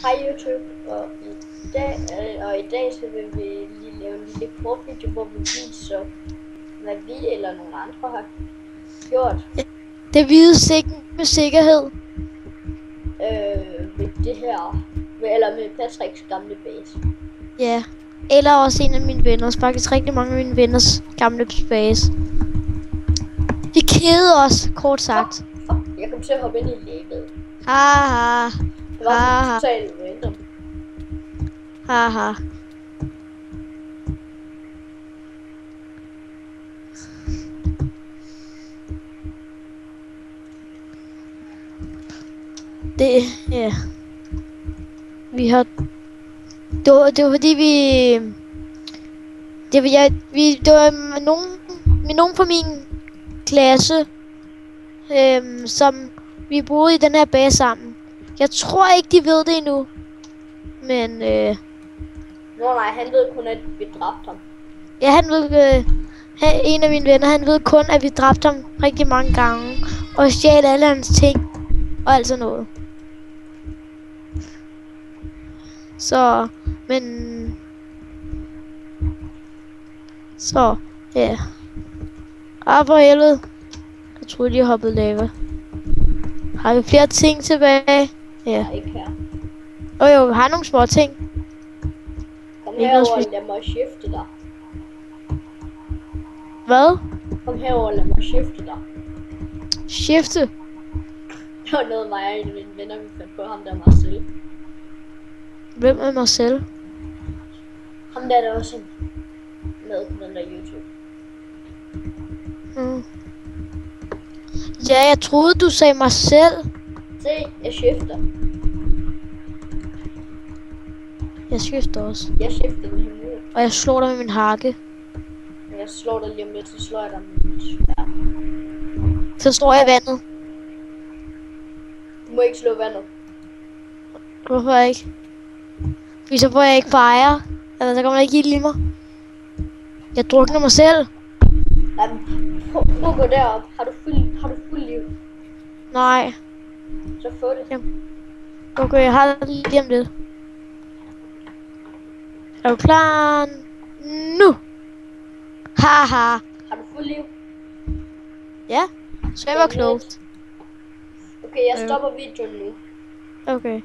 Hej YouTube, og i dag så vil vi lige lave en lille kort video, hvor vi viser, hvad vi eller nogle andre har gjort Det hvide med sikkerhed. ved det her, eller med Patricks gamle base. Ja. Eller også en af mine venner. Faktisk rigtig mange af mine venners gamle base. Vi keder os, kort sagt. Jeg kom til at hoppe ind i levet. Haha. Det var sådan totalt random. Haha. Ja. Vi har... Det var fordi det var nogen fra min klasse, som vi boede i den her base sammen. Jeg tror ikke, de ved det endnu. Men nej, han ved kun, at vi dræbte ham. ja, han ved, en af mine venner, han ved kun, at vi dræbte ham rigtig mange gange. Og stjal alle hans ting. Og alt sådan noget. Så, men... Så, ja. For helvede. Jeg troede, de hoppede lava. Har vi flere ting tilbage? Ja. Nej, ikke her. Jo, vi har nogle små ting. Kom herover, lad mig skifte dig. Hvad? Kom herover, lad mig skifte dig. Skifte? Det var noget, mig og en af mine venner, vi fandt på. Ham der Marcel. Hvem er Marcel? Ham der også med på den der YouTube. Ja, jeg troede, du sagde Marcel. Se, jeg skifter. Jeg skifter også. Jeg skifter med ham ud. Og jeg slår dig med min hakke. Jeg slår dig lige om lidt, så slår jeg dig med mit sværd. Så står jeg i vandet. Du må ikke slå vandet. Hvorfor ikke? Fordi så får jeg ikke fire. Eller så kommer der ikke ild i mig. Jeg drukner mig selv. Jamen, prøv at gå derop. Har du fuld liv? Nej. Så få det. Jamen. Okay, jeg har det lige om lidt. Er du klar? Nu! Haha. Har du fuld liv? Ja, så jeg var klogt. Okay, jeg stopper videoen nu. Okay.